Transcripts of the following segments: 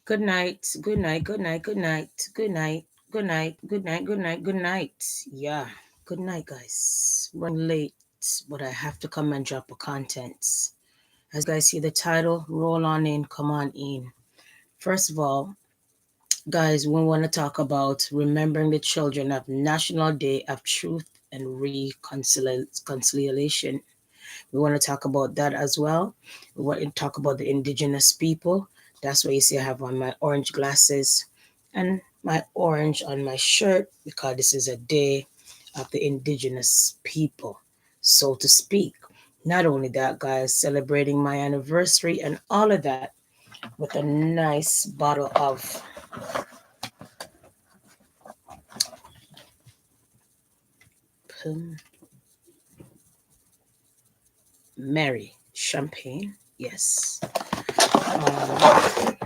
Good night. Good night. Good night. Good night. Good night. Good night. Good night. Good night. Good night. Yeah. Good night, guys. Running late, but I have to come and drop a contents. As you guys see the title, roll on in, come on in. First of all, guys, we want to talk about remembering the children of National Day of Truth and Reconciliation. We want to talk about that as well. We want to talk about the indigenous people. That's why you see I have on my orange glasses and my orange on my shirt because this is a day of the indigenous people, so to speak. Not only that, guys, celebrating my anniversary and all of that with a nice bottle of Mary champagne. Yes. Um,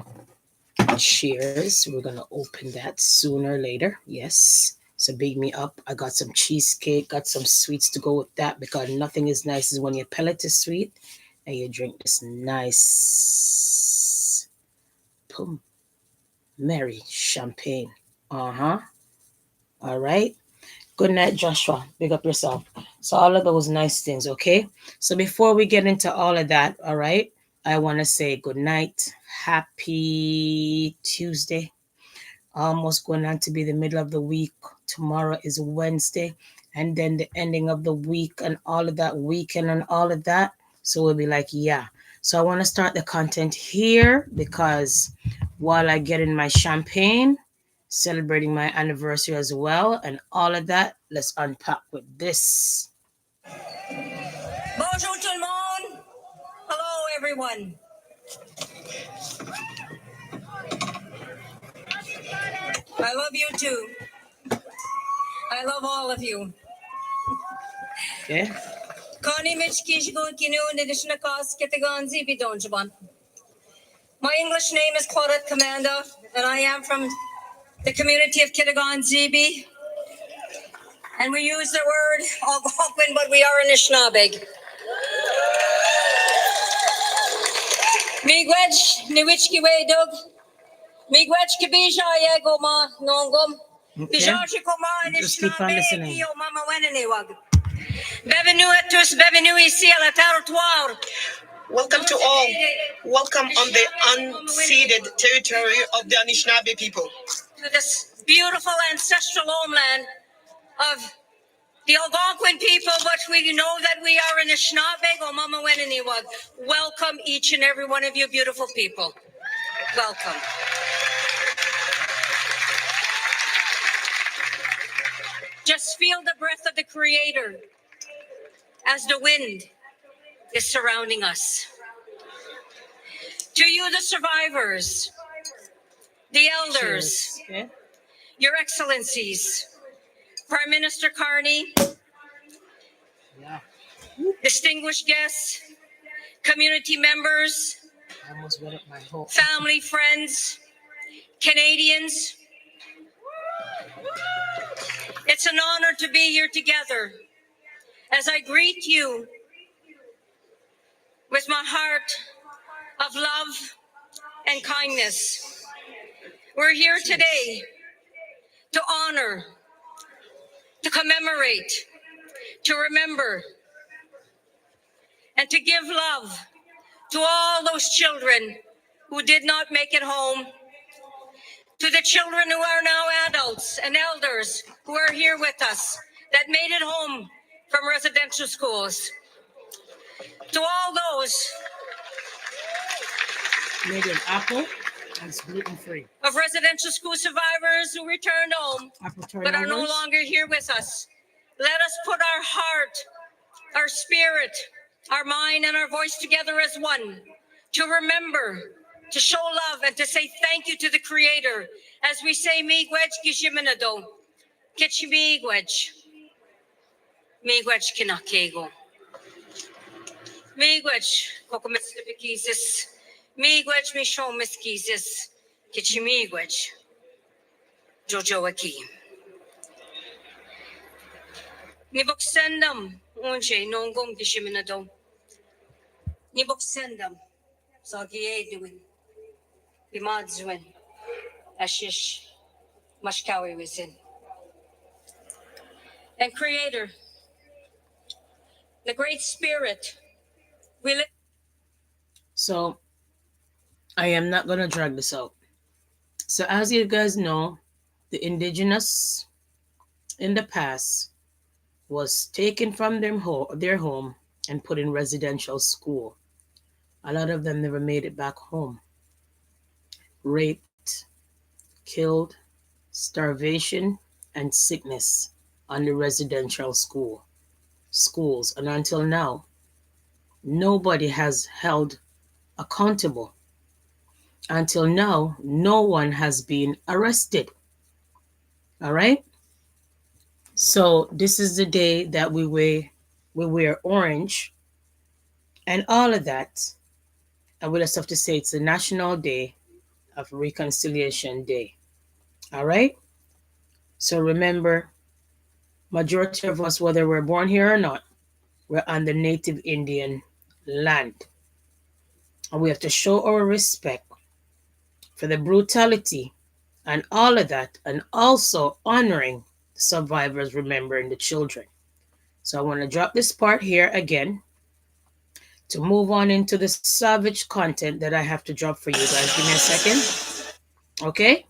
Cheers. We're going to open that sooner or later. Yes. So big me up. I got some cheesecake, got some sweets to go with that because nothing is nice as when your pellet is sweet and you drink this nice pum Mary champagne. Uh-huh. All right. Good night, Joshua. Big up yourself. So all of those nice things, okay? So before we get into all of that, all right, I want to say good night. Happy Tuesday. Almost going on to be the middle of the week. Tomorrow is Wednesday, and then the ending of the week and all of that weekend and all of that. So we'll be like, yeah. So I want to start the content here because while I get in my champagne, celebrating my anniversary as well, and all of that, let's unpack with this. Bonjour tout le monde. Hello everyone. I love you too. I love all of you. Okay. Connie Michkishgo Kinu Nidishnakas Kitaganzi Bidonjaban. My English name is Claudette Commanda, and I am from the community of Kitagan Zibi. And we use the word Algonquin, but we are Anishinaabe. Miigwech Niwichki Dug. Miigwech Kibija Yegoma Nongum. Okay. Just keep on listening. Welcome to all. Welcome on the unceded territory of the Anishinaabe people. To this beautiful ancestral homeland of the Algonquin people, but we know that we are Anishinaabe or Mama Weniniwag. Welcome each and every one of you beautiful people. Welcome. Just feel the breath of the Creator as the wind is surrounding us. To you, the survivors, the elders, Okay. your excellencies, Prime Minister Carney, Yeah. distinguished guests, community members, I almost wet up my whole. family, friends, Canadians. It's an honor to be here together as I greet you with my heart of love and kindness. We're here today to honor, to commemorate, to remember, and to give love to all those children who did not make it home, to the children who are now adults and elders who are here with us that made it home from residential schools, to all those Made an apple and it's gluten free. of residential school survivors who returned home but are no longer here with us. Let us put our heart, our spirit, our mind, and our voice together as one to remember, to show love, and to say thank you to the Creator as we say miigwech kishiminado, kitchimiigwech, miigwech kinakego, miigwech kokomiskisis, miigwech mishomiskisis, kitchimiigwech, jojoaki. Niboksendam unche nongom kishiminado. Niboksendam. Sagiye doing. Bimadzwen, Ashish, Mashkawi Wizin. And Creator, the Great Spirit, we live. So I am not gonna drag this out. So as you guys know, the indigenous in the past was taken from their home and put in residential school. A lot of them never made it back home. Raped, killed, starvation, and sickness on the residential schools. And until now, nobody has held accountable. Until now, no one has been arrested. All right? So this is the day that we wear orange and all of that. And we just have to say it's the National Day of Reconciliation Day. All right? So remember, majority of us, whether we're born here or not, we're on the native Indian land. And we have to show our respect for the brutality and all of that, and also honoring the survivors, remembering the children. So I want to drop this part here again to move on into the savage content that I have to drop for you guys. Give me a second, okay?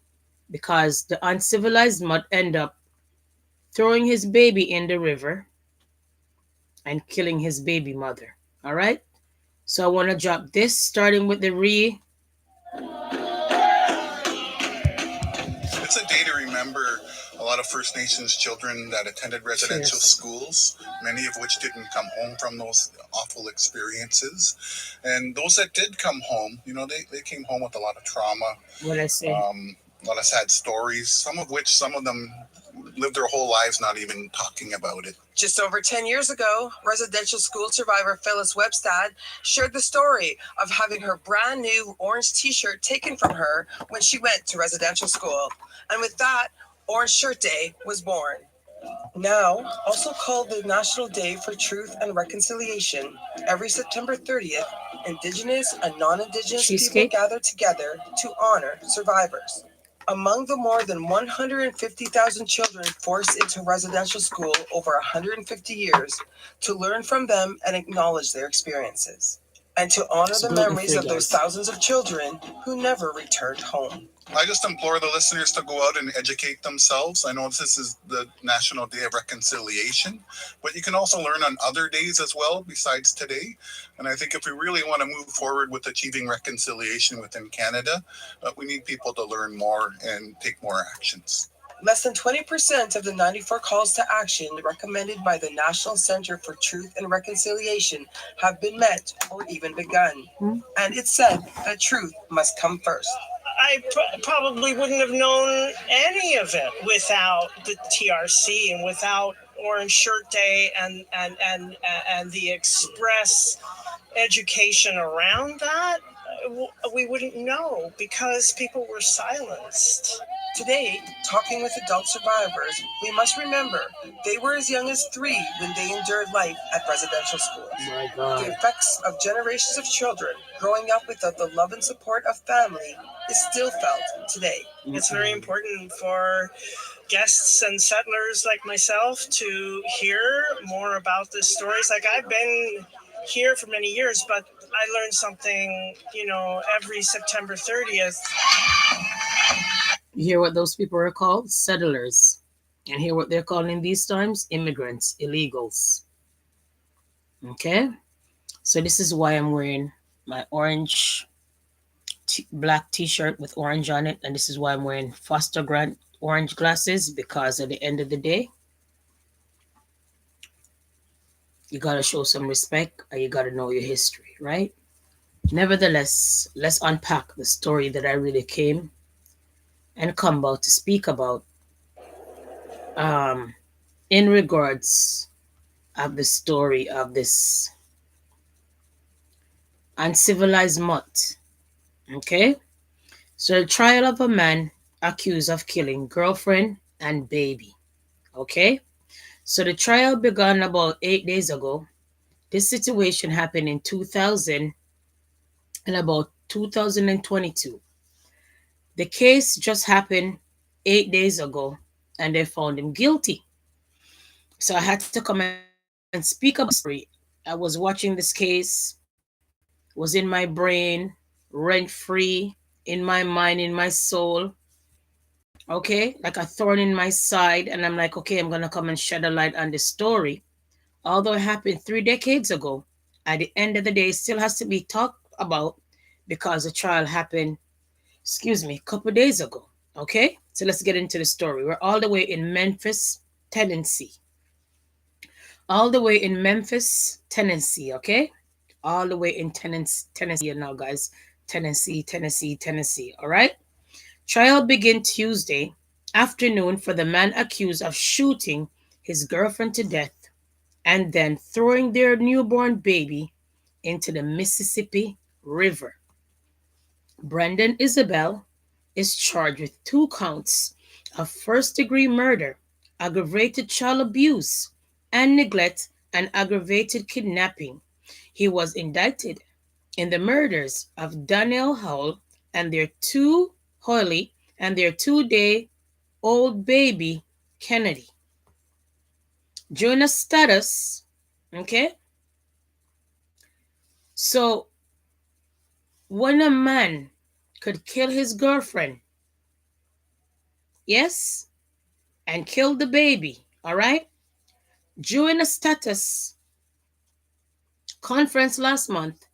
Because the uncivilized mud end up throwing his baby in the river and killing his baby mother. All right? So I want to drop this starting with the It's a day to remember a lot of First Nations children that attended residential cheers. schools, many of which didn't come home from those awful experiences. And those that did come home, they came home with a lot of trauma, What I say? a lot of sad stories, some of them lived their whole lives not even talking about it. Just over 10 years ago, residential school survivor Phyllis Webstad shared the story of having her brand new orange t-shirt taken from her when she went to residential school. And with that, Orange Shirt Day was born. Now, also called the National Day for Truth and Reconciliation, every September 30th, Indigenous and non-Indigenous people gather together to honor survivors. Among the more than 150,000 children forced into residential school over 150 years, to learn from them and acknowledge their experiences, and to honor the memories of those thousands of children who never returned home. I just implore the listeners to go out and educate themselves. I know this is the National Day of Reconciliation, but you can also learn on other days as well besides today. And I think if we really want to move forward with achieving reconciliation within Canada, we need people to learn more and take more actions. Less than 20% of the 94 calls to action recommended by the National Center for Truth and Reconciliation have been met or even begun. And it's said that truth must come first. I probably wouldn't have known any of it without the TRC and without Orange Shirt Day and the express education around that. We wouldn't know because people were silenced. Today, talking with adult survivors, we must remember they were as young as 3 when they endured life at residential schools. My God. The effects of generations of children growing up without the love and support of family is still felt today. It's very important for guests and settlers like myself to hear more about the stories. Like I've been here for many years, but I learned something, every September 30th. You hear what those people are called? Settlers. And hear what they're calling these times? Immigrants, illegals. Okay? So this is why I'm wearing my black t-shirt with orange on it. And this is why I'm wearing Foster Grant orange glasses, because at the end of the day, you got to show some respect and you got to know your history, right? Nevertheless, let's unpack the story that I really came and come about to speak about, um, in regards of the story of this uncivilized mutt. Okay? So the trial of a man accused of killing girlfriend and baby. Okay? So the trial began about 8 days ago. This situation happened in 2000 and about 2022. The case just happened 8 days ago and they found him guilty. So I had to come and speak about the story. I was watching this case, was in my brain, rent free, in my mind, in my soul. Okay, like a thorn in my side. And I'm like, okay, I'm gonna come and shed a light on this story. Although it happened 3 decades ago, at the end of the day, it still has to be talked about because the trial happened, excuse me, a couple days ago. Okay, so let's get into the story. We're all the way in Memphis, Tennessee. All the way in Memphis, Tennessee. Okay, all the way in Tennessee now, guys. Tennessee, Tennessee, Tennessee. All right. Trial began Tuesday afternoon for the man accused of shooting his girlfriend to death and then throwing their newborn baby into the Mississippi River. Brendan Isabel is charged with 2 counts of first degree murder, aggravated child abuse and neglect, and aggravated kidnapping. He was indicted in the murders of Danielle Howell and their two Hoyley and their 2 day old baby Kennedy. During a status, okay, so when a man could kill his girlfriend, yes, and kill the baby, all right? During a status conference last month,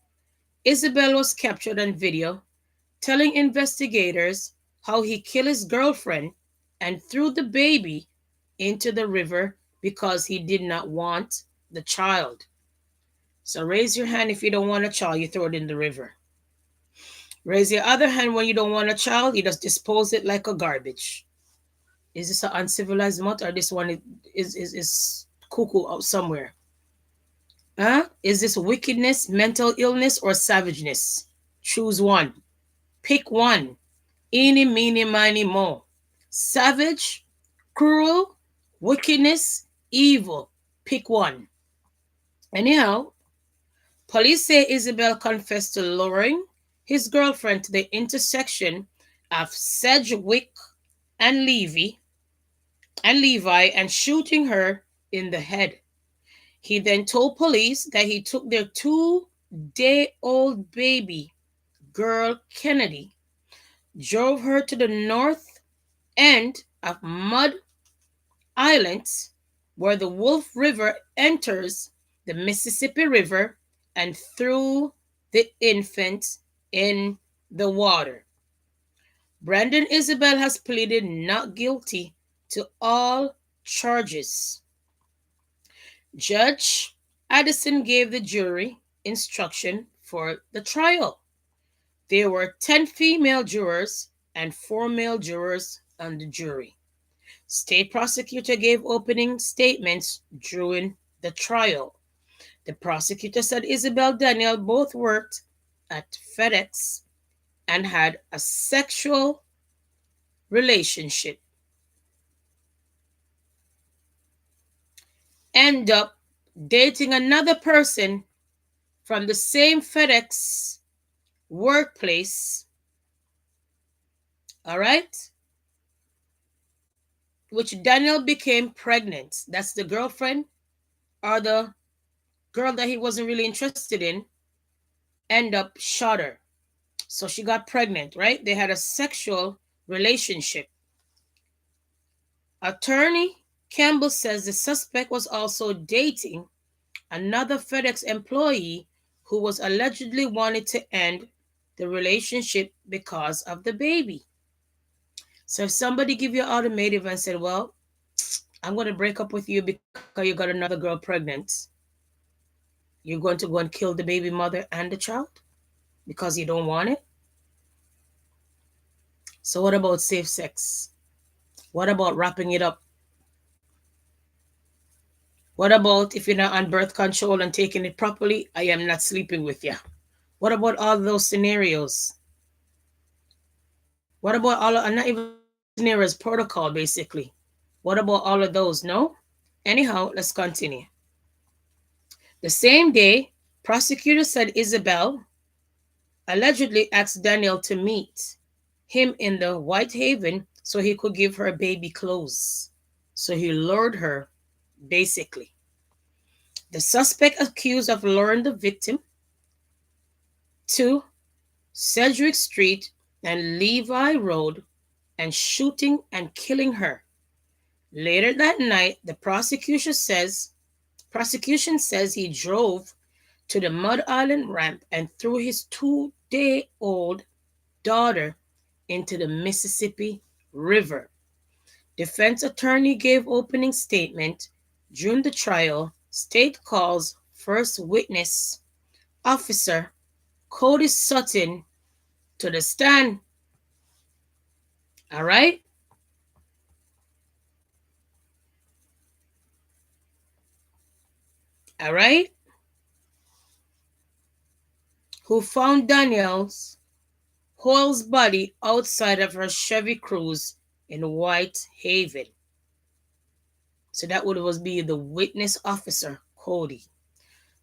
Isabel was captured on video telling investigators how he killed his girlfriend and threw the baby into the river because he did not want the child. So raise your hand if you don't want a child, you throw it in the river. Raise your other hand when you don't want a child, you just dispose it like a garbage. Is this an uncivilized mutt or this one is cuckoo out somewhere? Huh? Is this wickedness, mental illness, or savageness? Choose one. Pick one. Eeny, meeny, miny, mo. Savage, cruel, wickedness, evil. Pick one. Anyhow, police say Isabel confessed to luring his girlfriend to the intersection of Sedgwick and Levi and shooting her in the head. He then told police that he took their 2 day old baby girl Kennedy, drove her to the north end of Mud Islands, where the Wolf River enters the Mississippi River, and threw the infant in the water. Brandon Isabel has pleaded not guilty to all charges. Judge Addison gave the jury instruction for the trial. There were 10 female jurors and 4 male jurors on the jury. State prosecutor gave opening statements during the trial. The prosecutor said Isabel Daniel both worked at FedEx and had a sexual relationship, end up dating another person from the same FedEx workplace, all right, which Daniel became pregnant. That's the girlfriend or the girl that he wasn't really interested in, end up shot her. So she got pregnant, right? They had a sexual relationship. Attorney Campbell says the suspect was also dating another FedEx employee who was allegedly wanted to end the relationship because of the baby. So if somebody give you an ultimatum and said, well, I'm going to break up with you because you got another girl pregnant, you're going to go and kill the baby mother and the child because you don't want it? So what about safe sex? What about wrapping it up? What about if you're not on birth control and taking it properly? I am not sleeping with you. What about all those scenarios? What about all of, not even scenarios, protocol basically? What about all of those? No? Anyhow, let's continue. The same day, prosecutors said Isabel allegedly asked Daniel to meet. him in the White Haven so he could give her baby clothes. So he lured her, basically. The suspect accused of luring the victim to Sedgwick Street and Levi Road and shooting and killing her. Later that night, the prosecution says he drove to the Mud Island ramp and threw his 2-day-old daughter into the Mississippi River. Defense attorney gave opening statement during the trial. State calls first witness, Officer Cody Sutton, to the stand. All right? All right? Who found Danielle's Hoyle's body outside of her Chevy Cruze in White Haven. So that would was be the witness officer, Cody.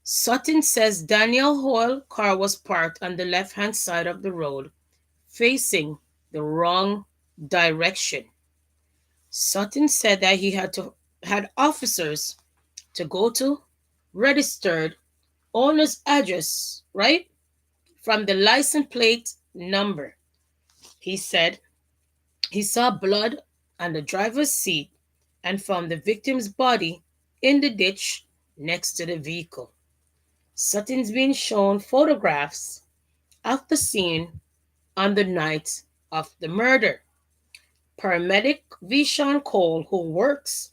Sutton says Danielle Hoyle's car was parked on the left-hand side of the road, facing the wrong direction. Sutton said that he had officers to go to registered owner's address, right? From the license plate number. He said he saw blood on the driver's seat and found the victim's body in the ditch next to the vehicle. Sutton's been shown photographs of the scene on the night of the murder. Paramedic Vishon Cole, who works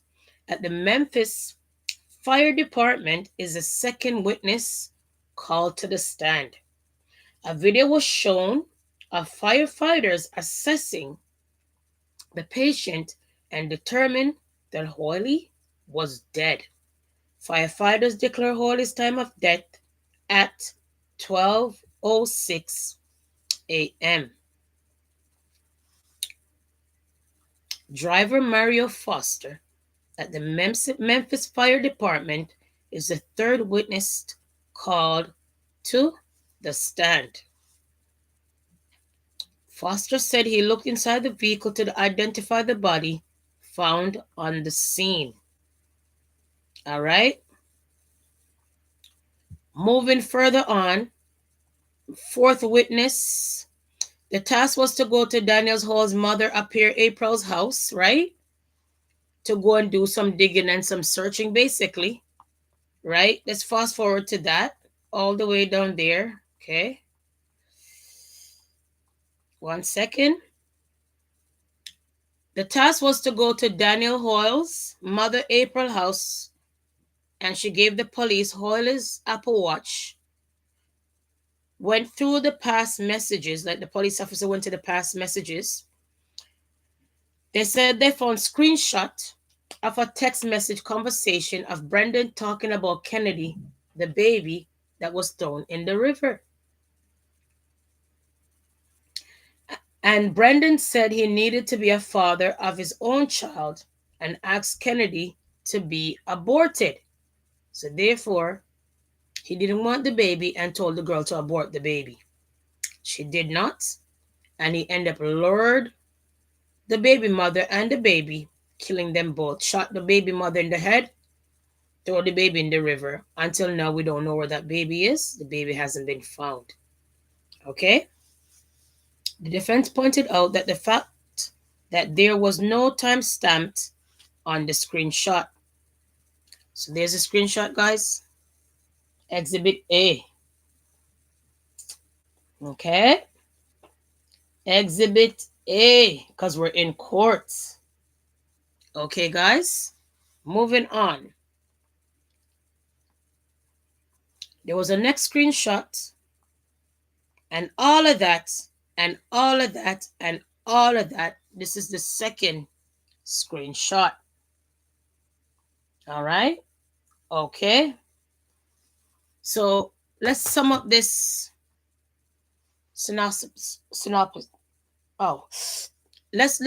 at the Memphis Fire Department, is the second witness called to the stand. A video was shown of firefighters assessing the patient and determined that Hoyle was dead. Firefighters declare Hoyle's time of death at 12:06 a.m. Driver Mario Foster at the Memphis Fire Department is the third witness called to the stand. Foster said he looked inside the vehicle to identify the body found on the scene. All right. Moving further on, fourth witness. The task was to go to Daniel's Hall's mother, appear April's house, right? To go and do some digging and some searching, basically, right? Let's fast forward to that all the way down there. Okay. 1 second. The task was to go to Daniel Hoyle's mother, April house, and she gave the police Hoyle's Apple Watch. Went through the past messages, like the police officer went to the past messages. They said they found screenshot of a text message conversation of Brendan talking about Kennedy, the baby that was thrown in the river. And Brendan said he needed to be a father of his own child and asked Kennedy to be aborted. So therefore, he didn't want the baby and told the girl to abort the baby. She did not, and he ended up lured the baby mother and the baby, killing them both. Shot the baby mother in the head, throw the baby in the river. Until now, we don't know where that baby is. The baby hasn't been found. Okay? The defense pointed out that the fact that there was no time stamped on the screenshot. So there's a screenshot, guys. Exhibit A. Okay? Exhibit A, because we're in court. Okay, guys? Moving on. There was a next screenshot, and all of that, and all of that, and all of that. This is the second screenshot. All right? Okay. So let's sum up this synopsis. Oh, let's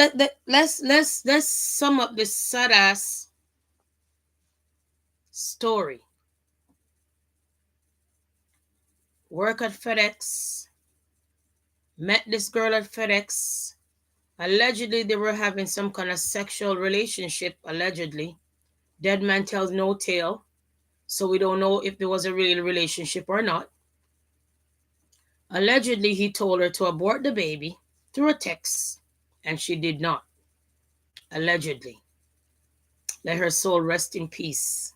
sum up this sad ass story. Work at FedEx, met this girl at FedEx. Allegedly, they were having some kind of sexual relationship, allegedly. Dead man tells no tale, so we don't know if there was a real relationship or not. Allegedly, he told her to abort the baby through a text, and she did not. Allegedly. Let her soul rest in peace.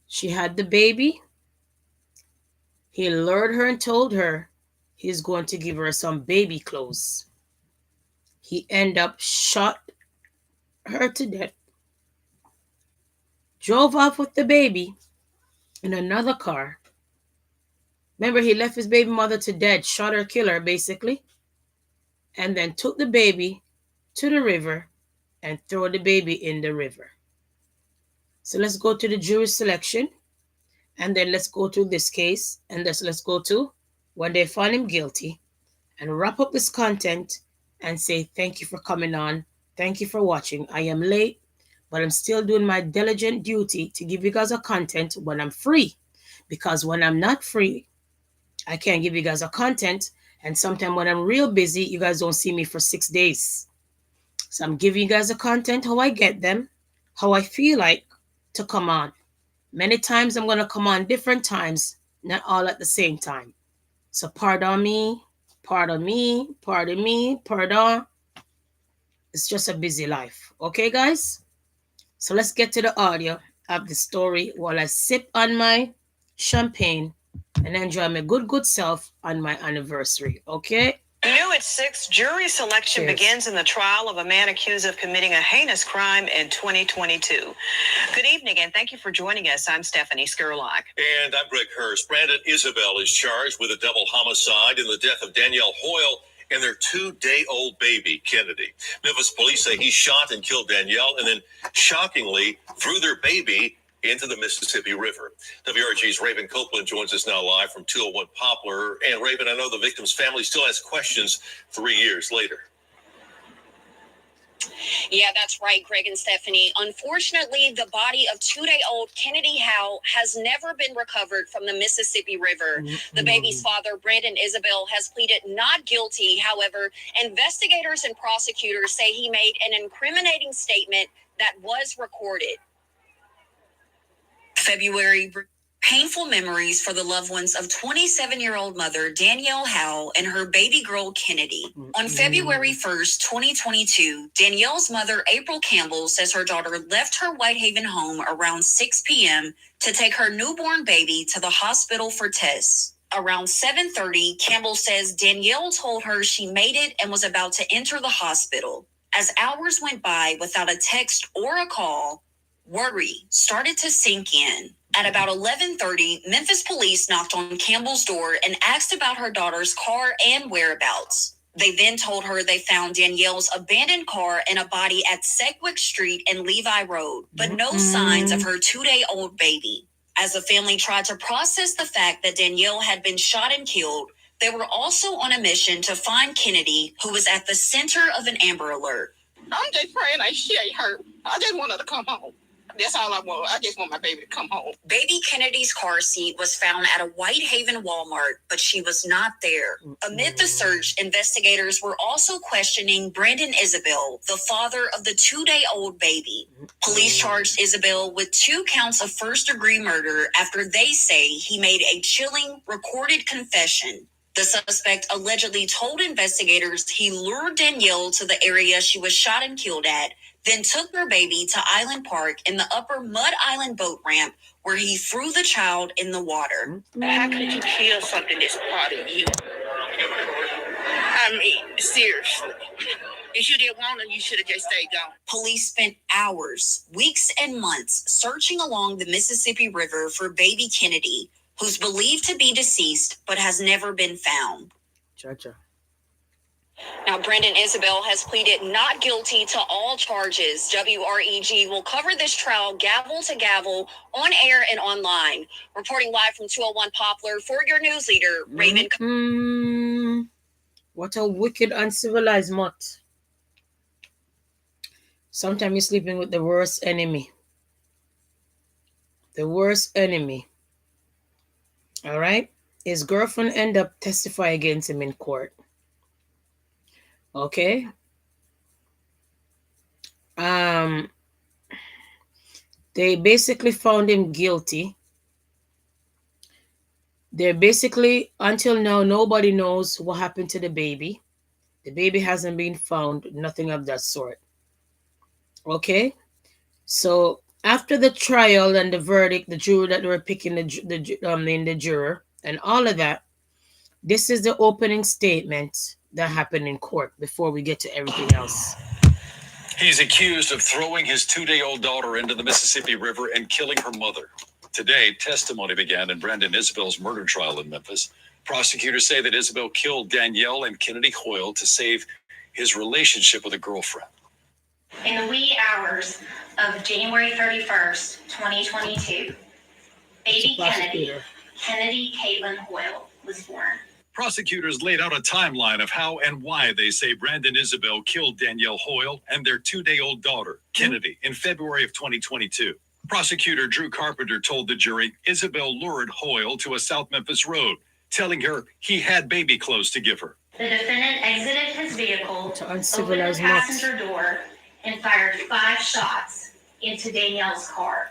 She had the baby. He lured her and told her he's going to give her some baby clothes. He ended up shot her to death, drove off with the baby in another car. Remember, he left his baby mother to dead, shot her, killed her, basically, and then took the baby to the river and threw the baby in the river. So let's go to the jury selection, and then let's go to this case, and let's go to when they found him guilty, and wrap up this content and say thank you for coming on. Thank you for watching. I am late, but I'm still doing my diligent duty to give you guys a content when I'm free. Because when I'm not free, I can't give you guys a content. And sometimes when I'm real busy, you guys don't see me for 6 days. So I'm giving you guys a content how I get them, how I feel like to come on. Many times I'm going to come on different times, not all at the same time. So pardon me, pardon me, pardon me, pardon. It's just a busy life. Okay, guys? So let's get to the audio of the story while I sip on my champagne and enjoy my good self on my anniversary. Okay? New at 6, jury selection Cheers. begins in the trial of a man accused of committing a heinous crime in 2022. Good evening, and thank you for joining us. I'm Stephanie Skurlock. And I'm Greg Hurst. Brandon Isabel is charged with a double homicide in the death of Danielle Hoyle and their 2-day-old baby, Kennedy. Memphis police say he shot and killed Danielle and then shockingly threw their baby into the Mississippi River. WRG's Raven Copeland joins us now live from 201 Poplar. And Raven, I know the victim's family still has questions 3 years later. Yeah, that's right, Greg and Stephanie. Unfortunately, the body of 2-day-old Kennedy Howe has never been recovered from the Mississippi River. The baby's father, Brandon Isabel, has pleaded not guilty. However, investigators and prosecutors say he made an incriminating statement that was recorded. February. Painful memories for the loved ones of 27-year-old mother Danielle Howe and her baby girl Kennedy. On February 1st, 2022, Danielle's mother April Campbell says her daughter left her Whitehaven home around 6 p.m. to take her newborn baby to the hospital for tests. Around 7:30, Campbell says Danielle told her she made it and was about to enter the hospital. As hours went by without a text or a call, worry started to sink in. At about 11:30, Memphis police knocked on Campbell's door and asked about her daughter's car and whereabouts. They then told her they found Danielle's abandoned car and a body at Sedgwick Street and Levi Road, but no signs of her 2-day-old baby. As the family tried to process the fact that Danielle had been shot and killed, they were also on a mission to find Kennedy, who was at the center of an Amber Alert. I'm just praying like she ain't hurt. I just want her to come home. That's all I want. I just want my baby to come home. Baby Kennedy's car seat was found at a Whitehaven Walmart, but she was not there. Amid the search, investigators were also questioning Brandon Isabel, the father of the 2-day-old baby. Police charged Isabel with 2 counts of first-degree murder after they say he made a chilling, recorded confession. The suspect allegedly told investigators he lured Danielle to the area she was shot and killed at, then took their baby to Island Park in the upper Mud Island boat ramp where he threw the child in the water. How could you kill something that's part of you? I mean, seriously. If you didn't want her, you should have just stayed gone. Police spent hours, weeks, and months searching along the Mississippi River for baby Kennedy, who's believed to be deceased but has never been found. Cha-cha. Now, Brandon Isabel has pleaded not guilty to all charges. WREG will cover this trial gavel to gavel on air and online. Reporting live from 201 Poplar for your news leader, Raven. What a wicked, uncivilized mutt. Sometimes you're sleeping with the worst enemy. The worst enemy. All right? His girlfriend ended up testifying against him in court. Okay. Um, they basically found him guilty. They're basically, until now, nobody knows what happened to the baby. The baby hasn't been found, nothing of that sort. Okay? So after the trial and the verdict, the jury that they were picking, the juror, and all of that, this is the opening statement that happened in court before we get to everything else. He's accused of throwing his 2-day-old daughter into the Mississippi River and killing her mother. Today, testimony began in Brandon Isabel's murder trial in Memphis. Prosecutors say that Isabel killed Danielle and Kennedy Hoyle to save his relationship with a girlfriend. In the wee hours of January 31st, 2022, baby Kennedy Caitlin Hoyle was born. Prosecutors laid out a timeline of how and why they say Brandon Isabel killed Danielle Hoyle and their 2-day-old daughter, Kennedy, in February of 2022. Prosecutor Drew Carpenter told the jury Isabel lured Hoyle to a South Memphis road, telling her he had baby clothes to give her. The defendant exited his vehicle, opened the passenger door, and fired 5 shots into Danielle's car,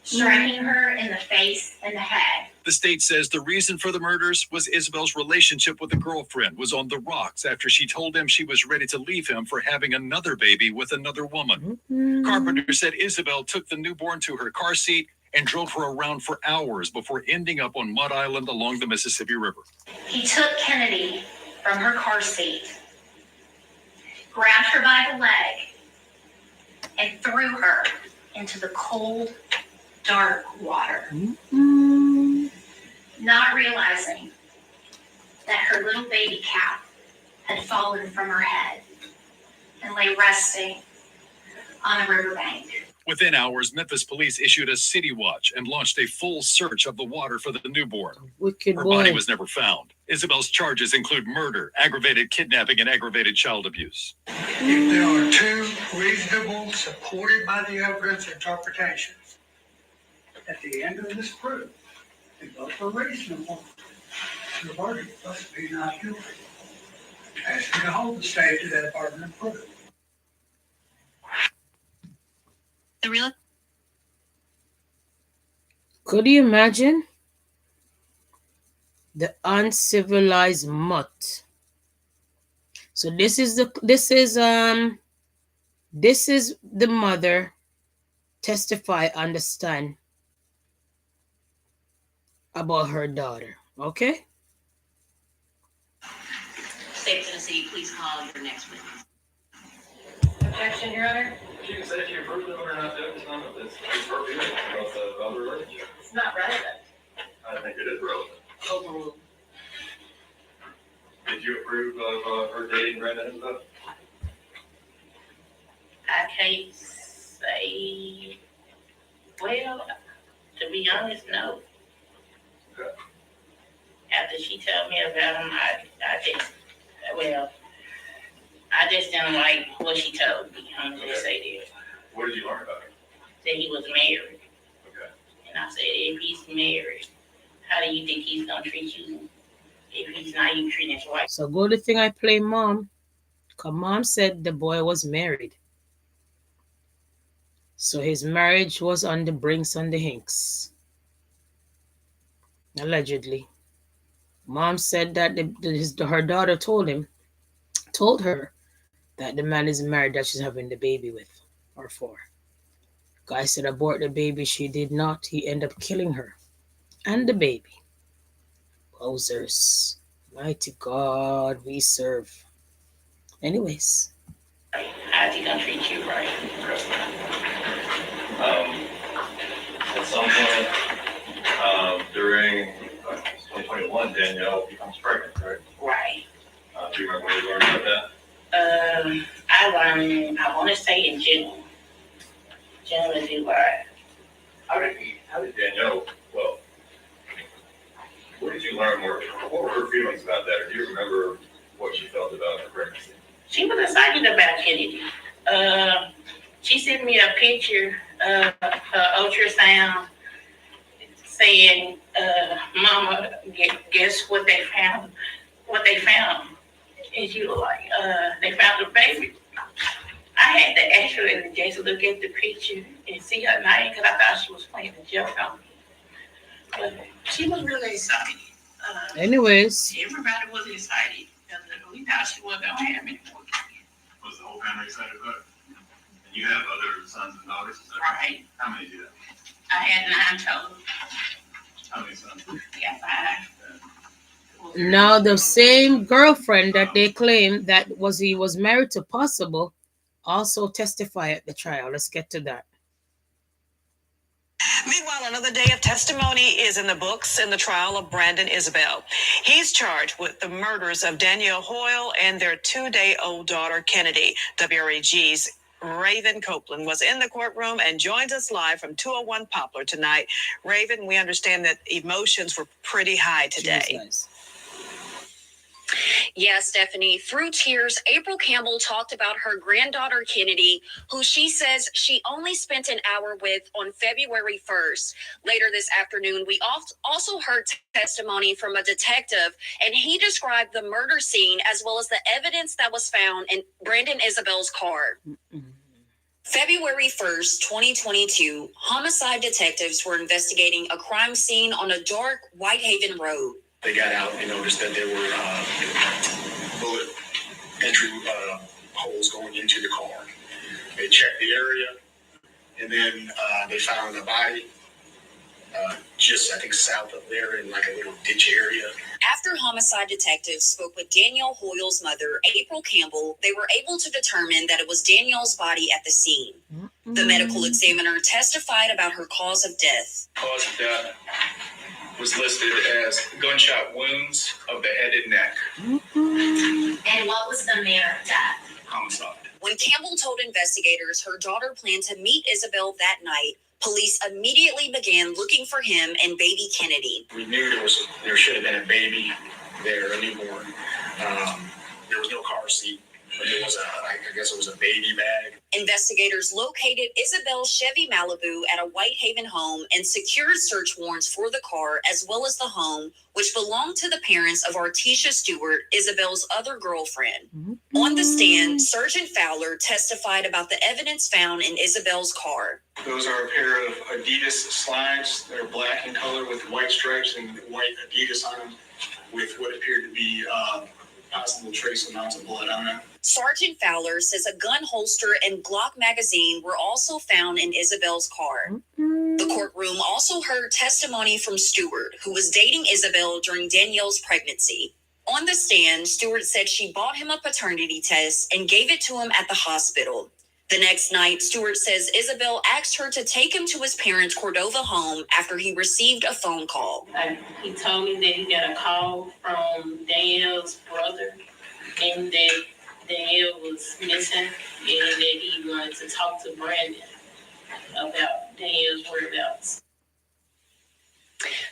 striking her in the face and the head. The state says the reason for the murders was Isabel's relationship with a girlfriend was on the rocks after she told him she was ready to leave him for having another baby with another woman. Carpenter said Isabel took the newborn to her car seat and drove her around for hours before ending up on Mud Island along the Mississippi River. He took Kennedy from her car seat, grabbed her by the leg, and threw her into the cold, dark water. Not realizing that her little baby cap had fallen from her head and lay resting on a riverbank. Within hours, Memphis police issued a city watch and launched a full search of the water for the newborn. Her body was never found. Isabel's charges include murder, aggravated kidnapping, and aggravated child abuse. If there are 2 reasonable, supported by the evidence interpretations, at the end of this proof, if both are reasonable, the verdict must be not guilty. Asking to hold the state to that burden of proof. Could you imagine? The uncivilized mutt. So this is the mother testify, understand about her daughter. Okay? State of Tennessee, please call your next witness. Objection, Your Honor. She can say if you approve it or not, it's not of this. It's her feeling about the other relationship. It's not relevant. I think it is relevant. Did you approve of her dating Brandon Isabel? I can't say, well, to be honest, no. Okay. After she told me about him, I just didn't like what she told me. I'm going to say that. What did you learn about him? That he was married. Okay. And I said, if he's married, how do you think he's going to treat you if he's not even treating his wife? So good thing I play mom. Because mom said the boy was married. So his marriage was on the brinks, on the hinks. Allegedly. Mom said that her daughter told her that the man is married that she's having the baby with or for. Guy said abort the baby. She did not. He ended up killing her and the baby. Posers. Mighty God we serve. Anyways. How's he gonna treat you right? At some point during 2021, Danielle becomes pregnant, right? Right. Do you remember when you learned about that? I want to say in June. June or July. How did Danielle, what did you learn more? What were her feelings about that? Or do you remember what she felt about her pregnancy? She was excited about Kennedy. She sent me a picture of her ultrasound saying Mama, guess what they found? What they found? And she was like, they found the baby. I had to actually just look at the picture and see her name because I thought she was playing a joke on me. But she was really excited. Anyways. Everybody was excited because we thought she wasn't going to have any more kids. Was the whole family excited about it? And you have other sons and daughters? Right. How many do you have? I had 9 total. How many sons? Yeah, 5. Now the same girlfriend that they claim that he was married to Possible also testified at the trial. Let's get to that. Meanwhile, another day of testimony is in the books in the trial of Brandon Isabel. He's charged with the murders of Danielle Hoyle and their 2-day-old daughter, Kennedy. WREG's Raven Copeland was in the courtroom and joins us live from 201 Poplar tonight. Raven, we understand that emotions were pretty high today. Nice. Yeah, Stephanie, through tears, April Campbell talked about her granddaughter, Kennedy, who she says she only spent an hour with on February 1st. Later this afternoon, we also heard testimony from a detective, and he described the murder scene as well as the evidence that was found in Brandon Isabel's car. February 1st, 2022, homicide detectives were investigating a crime scene on a dark Whitehaven road. They got out and noticed that there were bullet entry holes going into the car. They checked the area, and then they found a body just, I think, south of there in like a little ditch area. After homicide detectives spoke with Danielle Hoyle's mother, April Campbell, they were able to determine that it was Danielle's body at the scene. The medical examiner testified about her cause of death. Cause of death was listed as gunshot wounds of the head and neck. And what was the manner of death? Homicide. When Campbell told investigators her daughter planned to meet Isabel that night, police immediately began looking for him and baby Kennedy. We knew there should have been a baby there, a newborn. There was no car seat, but there was I guess it was a baby bag. Investigators located Isabel's Chevy Malibu at a Whitehaven home and secured search warrants for the car as well as the home, which belonged to the parents of Artesia Stewart, Isabel's other girlfriend. On the stand, Sergeant Fowler testified about the evidence found in Isabel's car. Those are a pair of Adidas slides. They're black in color with white stripes and white Adidas on them with what appeared to be possible trace amounts of blood on them. Sergeant Fowler says a gun holster and Glock magazine were also found in Isabel's car. The courtroom also heard testimony from Stewart, who was dating Isabel during Danielle's pregnancy. On the stand, Stewart said she bought him a paternity test and gave it to him at the hospital. The next night, Stewart says Isabel asked her to take him to his parents' Cordova home after he received a phone call. He told me that he got a call from Danielle's brother and that Danielle was missing and that he wanted to talk to Brandon about Danielle's whereabouts.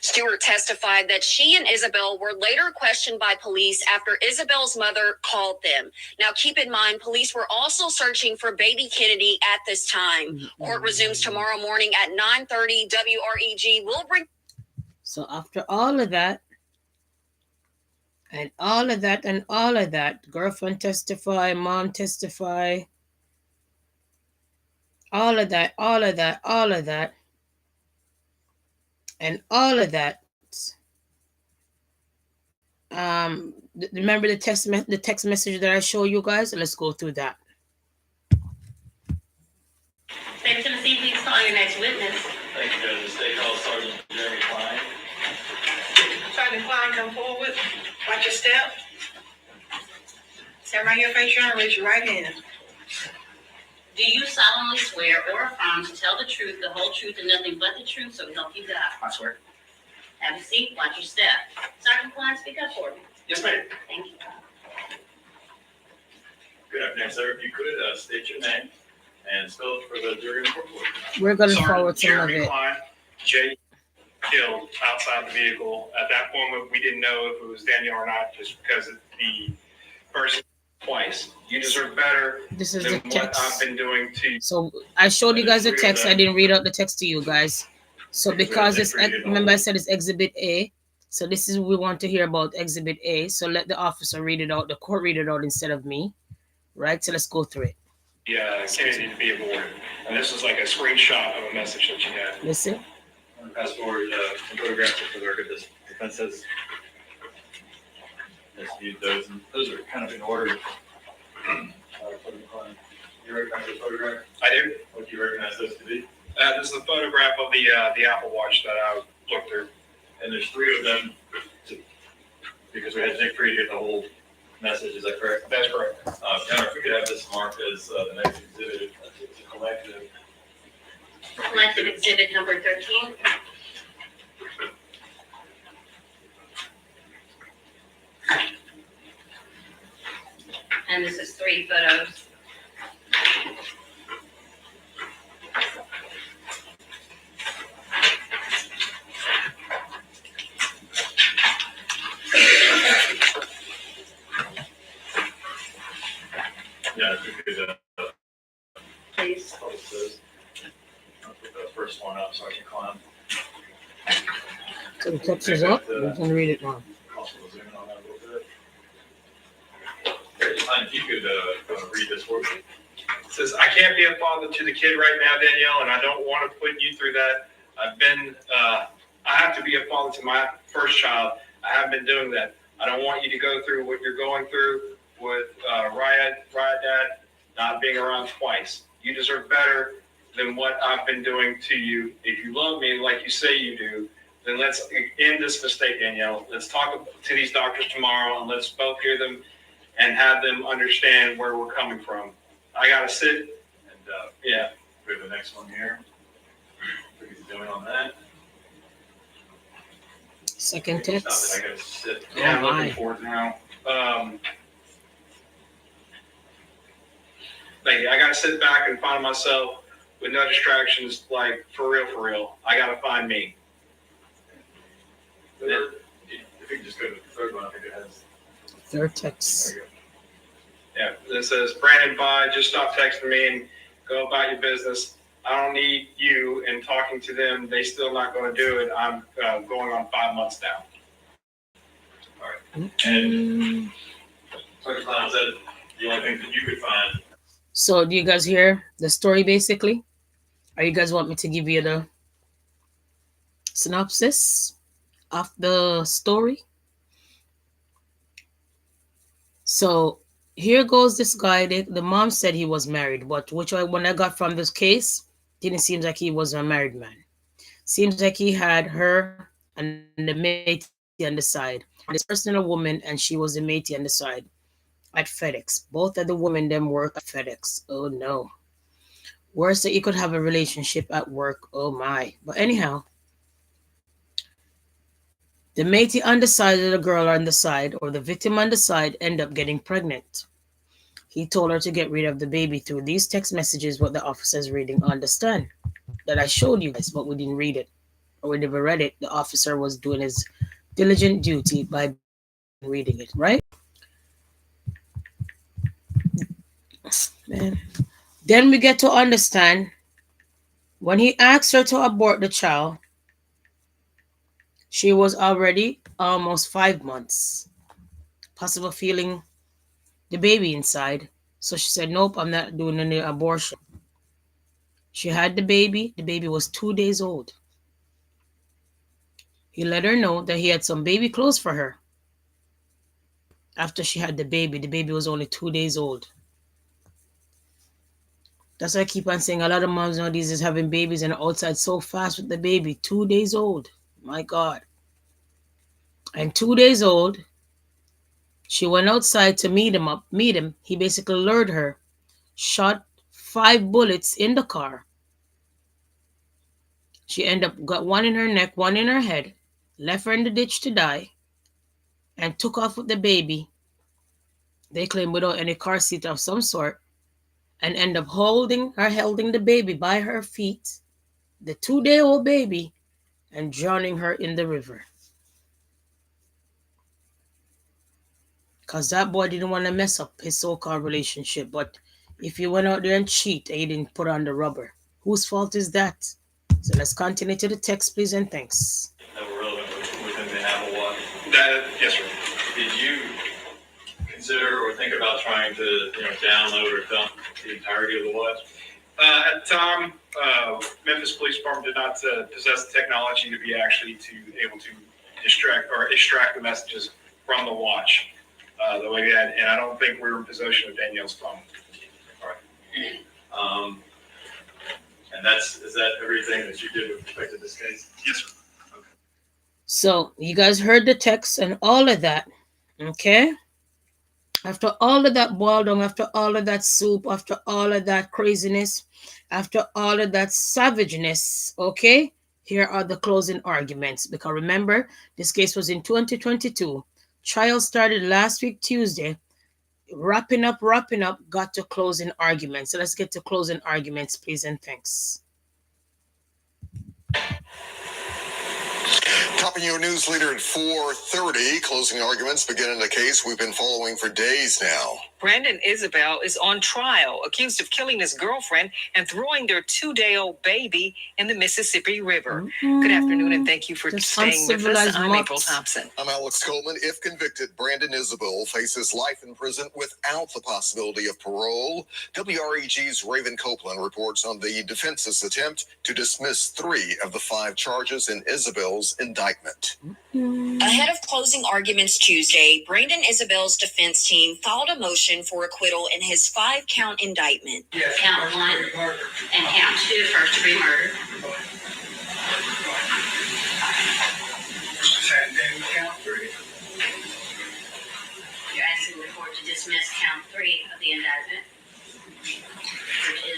Stewart testified that she and Isabel were later questioned by police after Isabel's mother called them. Now, keep in mind, police were also searching for baby Kennedy at this time. Court resumes tomorrow morning at 9:30. WREG will bring... So after all of that, and all of that, and all of that, girlfriend testify, mom testify, all of that, all of that, all of that, and all of that. Remember the text message that I showed you guys? Let's go through that. State of Tennessee, please call your next witness. Thank you, Judge. State Hall Sergeant Jeremy Klein. Sergeant Klein, come forward. Watch your step. Stand right here, face your arm, raise your right hand. Do you solemnly swear or affirm to tell the truth, the whole truth, and nothing but the truth, so help you God? I swear. Have a seat, watch your step. Sergeant Klein, speak up for me. Yes, ma'am. Thank you. Good afternoon, sir. If you could state your name and spell it for the jury and court. We're going to Sergeant forward some of Jeremy it. Klein, Jay, killed outside the vehicle. At that moment, we didn't know if it was Danielle or not, just because the person twice. You deserve better This is than the what I've text. been doing to you. So I showed you guys the text. I didn't read out the text to you guys. So Because we had to because take this, three to get the remember I whole. said it's Exhibit A. So this is we want to hear about Exhibit A. So let the officer read it out, the court read it out instead of me, right? So let's go through it. Yeah, Kennedy to be aborted. And this is like a screenshot of a message that you had. Listen. Fast forward, some photographs for the record. This defense says has viewed those, and those are kind of in order. You recognize this photograph? I do. What do you recognize those to be? This is a photograph of the Apple Watch that I looked through. And there's three of them because we had to take three to get the whole message. Is that correct? That's correct. John, if we could have this marked as the next exhibit, it's a collective. Collective exhibit number 13. And this is 3 photos. Yeah, if we could Please. post those. I'll put the first one up so I can climb. So the text is up. We can read it now. Also zoom in on that a little bit. If you could read this for me. It says, I can't be a father to the kid right now, Danielle, and I don't want to put you through that. I have to be a father to my first child. I have been doing that. I don't want you to go through what you're going through with Riot Dad not being around twice. You deserve better than what I've been doing to you. If you love me like you say you do, then let's end this mistake, Danielle. Let's talk to these doctors tomorrow and let's both hear them and have them understand where we're coming from. I gotta sit and yeah. We have the next one here. We can zoom in on that. Second Stop it, text. I gotta sit. Yeah, I'm Oh, my. looking forward now. Like I gotta sit back and find myself with no distractions. Like for real. I gotta find me. If you could just go to the third one, I think it has. Third text. There you go. Yeah, it says Brandon, bye. Just stop texting me and go about your business. I don't need you and talking to them. They still not going to do it. I'm going on 5 months now. All right. And Sergeant Clown said the only thing that you could find. So do you guys hear the story basically? Or you guys want me to give you the synopsis of the story? So here goes this guy. The mom said he was married, but when I got from this case, didn't seem like he was a married man. Seems like he had her and the matey on the side. This person a woman, and she was the matey on the side at FedEx. Both of the women them work at FedEx. Oh no. Worse that you could have a relationship at work. Oh my. But anyhow, the matey on the side of the girl on the side, or the victim on the side, end up getting pregnant. He told her to get rid of the baby through these text messages, what the officer's reading on the stand. That I showed you guys, but we didn't read it. Or we never read it. The officer was doing his diligent duty by being reading it, right? Man. Then we get to understand when he asked her to abort the child, she was already almost 5 months, possible feeling the baby inside. So she said, nope, I'm not doing any abortion. She had the baby. The baby was 2 days old. He let her know that he had some baby clothes for her. After she had the baby was only 2 days old. That's why I keep on saying a lot of moms nowadays is having babies and outside so fast with the baby. 2 days old. My God. And 2 days old, she went outside to meet him. He basically lured her, shot 5 bullets in the car. She ended up got one in her neck, one in her head, left her in the ditch to die, and took off with the baby. They claim without any car seat of some sort, and end up holding the baby by her feet, the 2-day-old baby, and drowning her in the river. Because that boy didn't want to mess up his so-called relationship. But if you went out there and cheat and you didn't put on the rubber, whose fault is that? So let's continue to the text, please, and thanks. That were relevant within the Apple Watch. Yes, sir. Did you consider or think about trying to, download or dump the entirety of the watch? At the time, Memphis Police Department did not possess the technology to be able to extract the messages from the watch the way that, and I don't think we were in possession of Danielle's phone. All right. And is that everything that you did with respect to this case? Yes, sir. Okay. So you guys heard the text and all of that, okay? After all of that boil down, after all of that soup, after all of that craziness, after all of that savageness, okay? Here are the closing arguments. Because remember, this case was in 2022. Trial started last week, Tuesday. Wrapping up, got to closing arguments. So let's get to closing arguments, please, and thanks. Topping your news leader at 4:30. Closing arguments begin in a case we've been following for days now. Brandon Isabel is on trial, accused of killing his girlfriend and throwing their 2-day-old baby in the Mississippi River. Good afternoon, and thank you for staying with us. I'm April Thompson. I'm Alex Coleman. If convicted, Brandon Isabel faces life in prison without the possibility of parole. WREG's Raven Copeland reports on the defense's attempt to dismiss 3 of the 5 charges in Isabel's indictment. Ahead of closing arguments Tuesday, Brandon Isabel's defense team filed a motion for acquittal in his 5-count indictment. Yes, count 1 and count 2, first-degree murder. Same thing with count 3. You're asking the court to dismiss count 3 of the indictment, which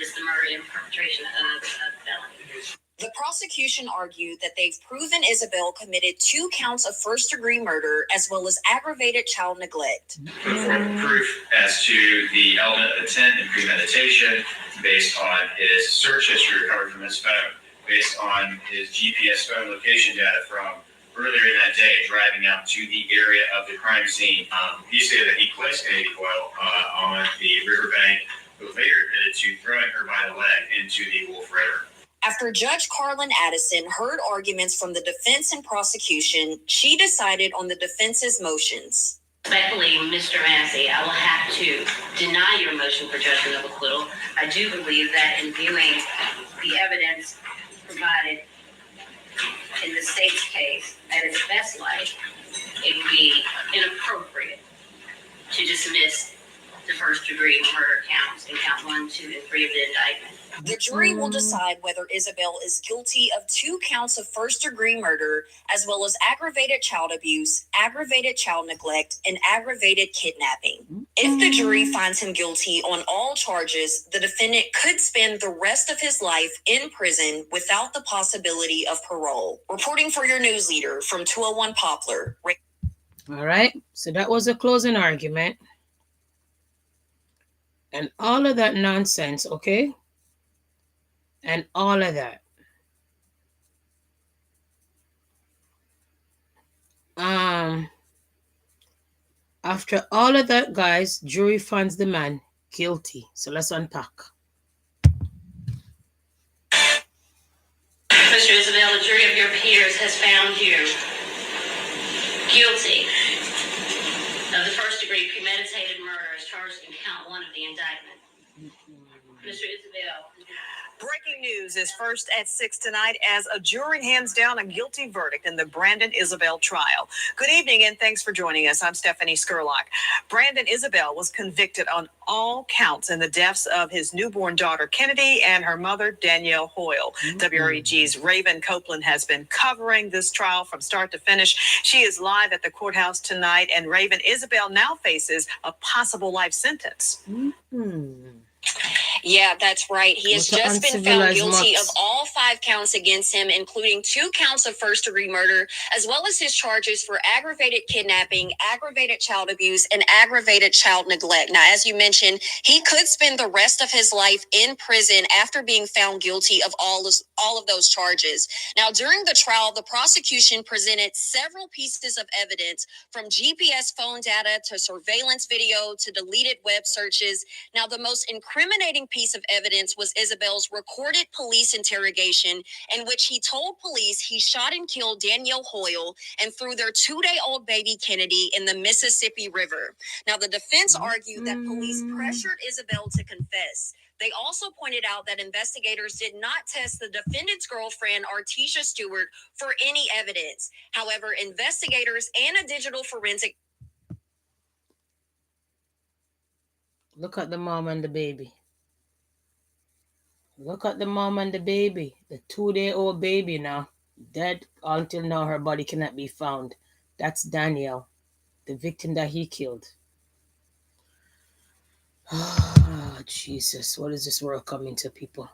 is the murder and perpetration of felony. The prosecution argued that they've proven Isabel committed 2 counts of first-degree murder as well as aggravated child neglect. Put forth proof as to the element of intent and premeditation based on his search history recovered from his phone, based on his GPS phone location data from earlier in that day, driving out to the area of the crime scene. He stated that he placed Kennedy Coyle on the riverbank, but later admitted to throwing her by the leg into the Wolf River. After Judge Carlin Addison heard arguments from the defense and prosecution, she decided on the defense's motions. Respectfully, Mr. Massey, I will have to deny your motion for judgment of acquittal. I do believe that in viewing the evidence provided in the state's case at its best light, it would be inappropriate to dismiss the first-degree murder counts in count 1, 2, and 3 of the indictment. The jury will decide whether Isabel is guilty of 2 counts of first-degree murder, as well as aggravated child abuse, aggravated child neglect, and aggravated kidnapping. If the jury finds him guilty on all charges, the defendant could spend the rest of his life in prison without the possibility of parole. Reporting for your news leader from 201 Poplar. All right, so that was a closing argument. And all of that nonsense, okay? And all of that. After all of that, guys, jury finds the man guilty. So let's unpack. Mr. Isabel, the jury of your peers has found you guilty of the first-degree premeditated murder as charged in count 1 of the indictment. Mr. Isabel. Breaking news is first at 6 tonight as a jury hands down a guilty verdict in the Brandon Isabel trial. Good evening and thanks for joining us. I'm Stephanie Skurlock. Brandon Isabel was convicted on all counts in the deaths of his newborn daughter Kennedy and her mother Danielle Hoyle. WREG's Raven Copeland has been covering this trial from start to finish. She is live at the courthouse tonight, and Raven, Isabel now faces a possible life sentence. Yeah, that's right. He has just been found guilty of all 5 counts against him, including 2 counts of first-degree murder, as well as his charges for aggravated kidnapping, aggravated child abuse, and aggravated child neglect. Now, as you mentioned, he could spend the rest of his life in prison after being found guilty of all of those charges. Now, during the trial, the prosecution presented several pieces of evidence, from GPS phone data to surveillance video to deleted web searches. Now, the most incriminating piece of evidence was Isabel's recorded police interrogation, in which he told police he shot and killed Danielle Hoyle and threw their 2-day-old baby Kennedy in the Mississippi River. Now, the defense argued that police pressured Isabel to confess. They also pointed out that investigators did not test the defendant's girlfriend, Artesia Stewart, for any evidence. However, investigators and a digital forensic... Look at the mom and the baby. Look at the mom and the baby. The 2-day-old baby now. Dead until now, her body cannot be found. That's Danielle, the victim that he killed. Oh, Jesus, what is this world coming to, people?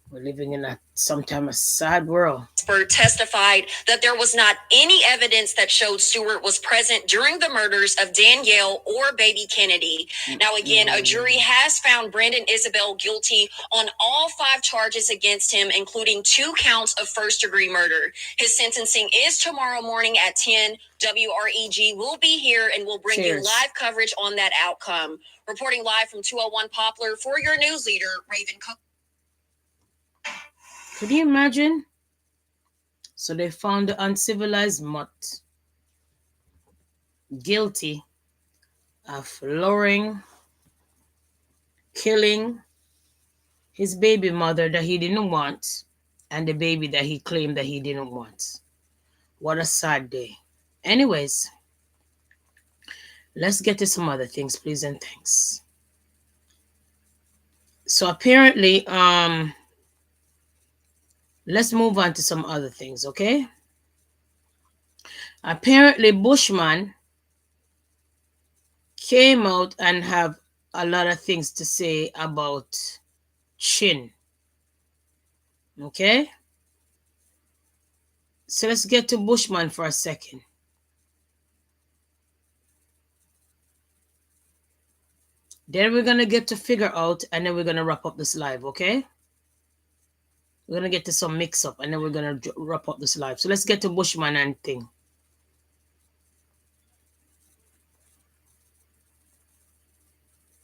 We're living in sometimes a sad world. Expert testified that there was not any evidence that showed Stewart was present during the murders of Danielle or baby Kennedy. Now, again, a jury has found Brandon Isabel guilty on all 5 charges against him, including 2 counts of first-degree murder. His sentencing is tomorrow morning at 10. WREG will be here and will bring you live coverage on that outcome. Reporting live from 201 Poplar for your news leader, Raven Cook. Could you imagine? So they found the uncivilized mutt guilty of luring, killing his baby mother that he didn't want, and the baby that he claimed that he didn't want. What a sad day. Anyways, let's get to some other things, please and thanks. So apparently, let's move on to some other things, okay? Apparently, Bushman came out and have a lot of things to say about Chin. Okay? So let's get to Bushman for a second. Then we're going to get to figure out, and then we're going to wrap up this live, okay? We're going to get to some mix-up, and then we're going to wrap up this live. So let's get to Bushman and thing.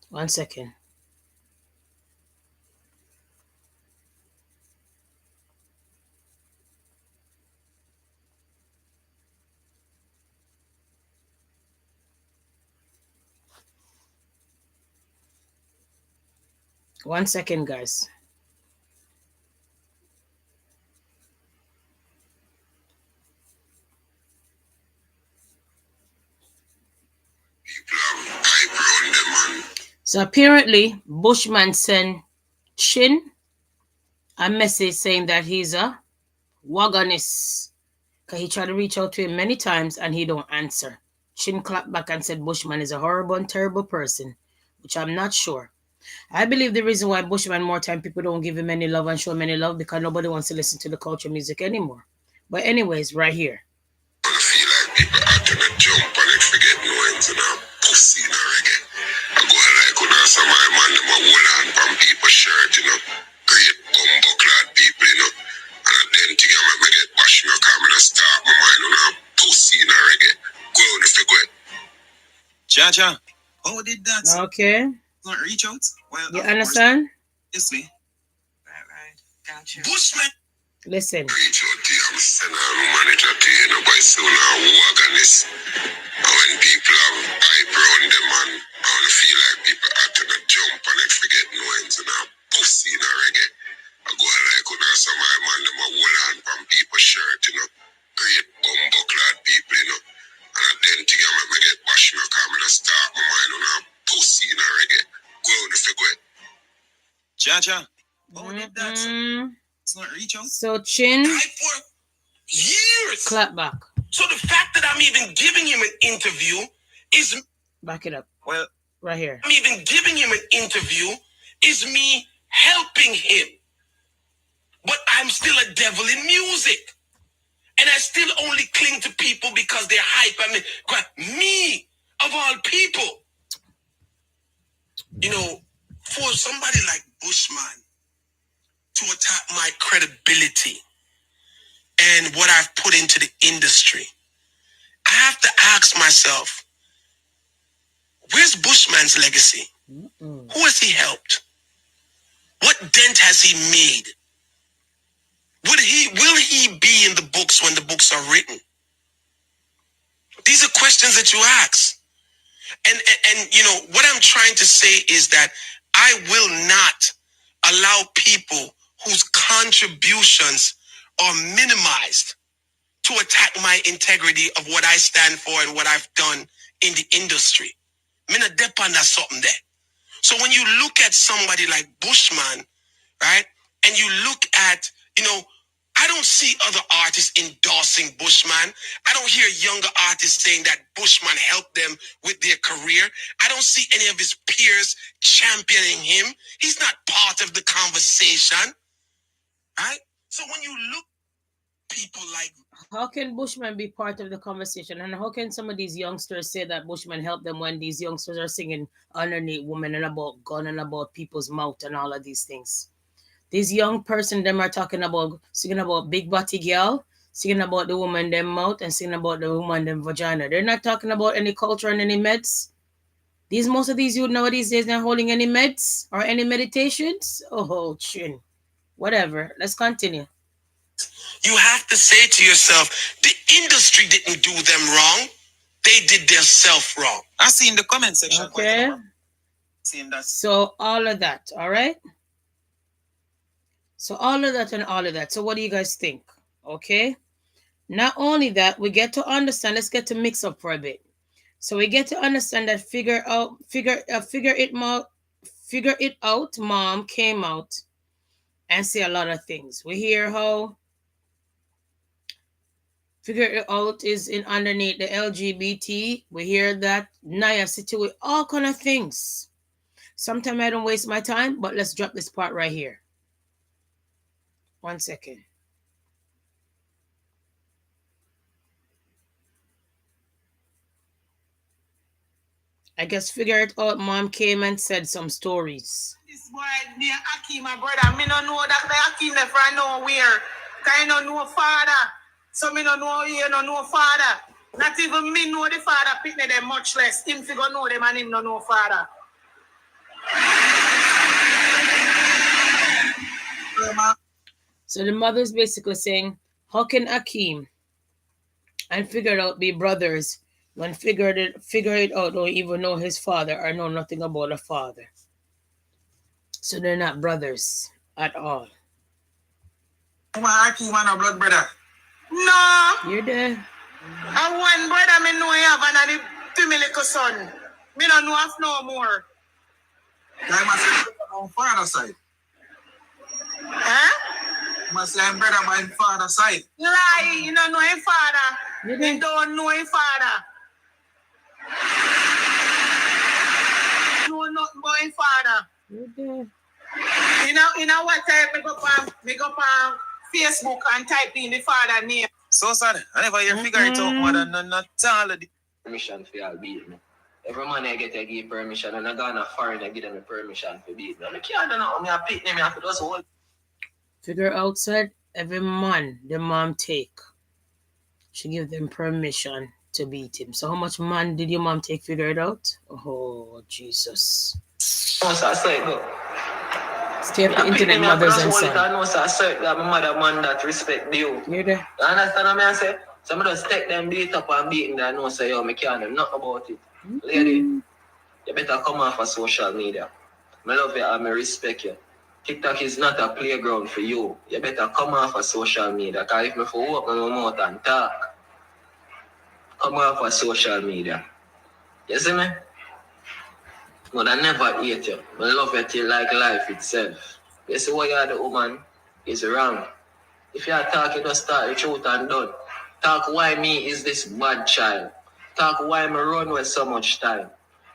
One second. One second, guys. So apparently, Bushman sent Chin a message saying that he's a wagonist. Because he tried to reach out to him many times and he don't answer. Chin clapped back and said Bushman is a horrible and terrible person, which I'm not sure. I believe the reason why Bushman more time people don't give him any love and show him any love because nobody wants to listen to the culture music anymore. But anyways, right here. I feel like people are gonna jump and they forget no ends and a pussy in a reggae. I go like when I saw my man them a hold on from people shirt, you know. Great bumbo clad people, you know. And then thing I make me get bashed, you know, cause I'm gonna start my mind on a pussy in a reggae. Go on if you go. Jaja, how did that? Okay. Not reach out? Well, you understand? Obviously. Right. Gotcha. Bushman. Listen. Reach out to you, I'm sending a manager to you, you know, by soon I'm wagonist. And when people have hype around them and I wanna feel like people are gonna jump and they forget no ends and a pussy in a reggae. I go like when I saw my man them a hold on from people shirt, you know. Great bumbo clad people, you know. And then thing I make me get bashed, you know, cause I'm gonna start my mind on a pussy in a reggae. Go on if you go. Jaja, how did that? It's not reach out. So Chin for years. Clap back. So the fact that I'm even giving him an interview is back it up. Well, right here. I'm even giving him an interview is me helping him. But I'm still a devil in music. And I still only cling to people because they're hype. I mean, me of all people. You know, for somebody like Bushman to attack my credibility and what I've put into the industry, I have to ask myself, where's Bushman's legacy? Who has he helped? What dent has he made? Will he be in the books when the books are written? These are questions that you ask. And you know, what I'm trying to say is that I will not allow people whose contributions are minimized to attack my integrity of what I stand for and what I've done in the industry. Mina depend on something there. So when you look at somebody like Bushman, right, and you look at, you know, I don't see other artists endorsing Bushman. I don't hear younger artists saying that Bushman helped them with their career. I don't see any of his peers championing him. He's not part of the conversation, right? So when you look people like, how can Bushman be part of the conversation? And how can some of these youngsters say that Bushman helped them when these youngsters are singing underneath women and about gun and about people's mouth and all of these things? These young person them are talking about singing about big body girl, singing about the woman them mouth and singing about the woman them vagina. They're not talking about any culture and any meds. Most of these youth nowadays days not holding any meds or any meditations. Oh chin. Whatever. Let's continue. You have to say to yourself, the industry didn't do them wrong. They did their self wrong. I see in the comment section. Okay. Seeing that. So all of that, all right? So all of that and all of that. So what do you guys think? Okay. Not only that, we get to understand. Let's get to mix up for a bit. So we get to understand that figure it out. Mom came out and say a lot of things. We hear how figure it out is in underneath the LGBT. We hear that Naya city with all kind of things. Sometimes I don't waste my time, but let's drop this part right here. 1 second. I guess figure it out. Mom came and said some stories. This boy, near Akeem, my brother, me don't know that the Akeem left right nowhere. Cause I don't know father. So me don't know you don't know father. Not even me know the father picnic them, much less him figure know them and him don't know father. So the mother's basically saying, how can Akeem and figure it out be brothers when figure it out don't even know his father or know nothing about a father? So they're not brothers at all. Akeem and a blood brother. No. You're there. And one brother me know you have and the two me little son. Me don't know of no more. I must say on father side. Huh? Must say I'm brother my father side. Lie, you don't know his father. You don't know his father. You know nothing about his father. You know what time me go on Facebook and type in the father name. So sorry, I never hear figure it out more than not all of the permission for y'all beat me. Every man I get to give permission and I go on a foreign and give them a permission for beat me. I can't do nothing, I pick them, I have to just hold. Figure outside every man the mom take. She give them permission to beat him. So how much man did your mom take? Figure it out? Oh Jesus. No, so I say go. Stay up the internet mothers and sons. I know, so I say that my mother man that respect you. You're there. You understand what I say? So I just take them beat up and beat them. I know say yo, I can't do nothing about it. Lady, you better come off of social media. I love you and I respect you. TikTok is not a playground for you. You better come off of social media. Because if I for open my mouth and talk, come off of social media. You see me? But I never hate you. I love you till like life itself. You see what you are the woman is wrong. If you are talking, just start the truth and done. Talk why me is this bad child. Talk why me run with so much time.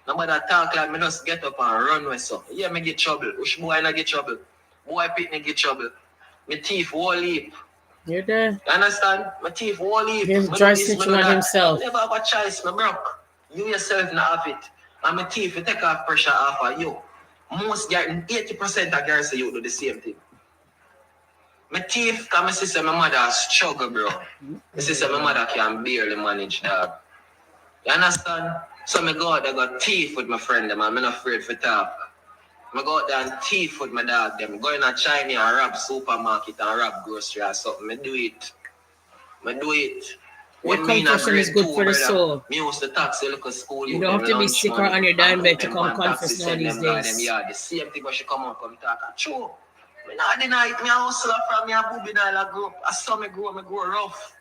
Nobody talk like me just get up and run with so. Yeah, me get trouble. Which boy not get trouble? Boy pick me get trouble. Me thief whole heap. You're there. You understand? My thief whole heap. He's dry snitching on himself. I never have a choice, me broke. You yourself not have it. And my thief, you take off pressure off of you. Most 80% of girls say you do the same thing. My thief, because my sister, my mother struggle, bro. My sister, my mother can barely manage that. You understand? So I go out, I got thief with my friend, and I'm not afraid to talk. I go out there and thief with my dog. Them go in a China and rob supermarket and rob grocery or something. I do it. When confession is good for the soul. Me used to taxi look at school. You don't have to be sick or on your dying to come confess now these days. The same thing when she come out, come talk. True. Me not deny it. Me a hustler from me a booby nile I grew up. I saw me grow rough.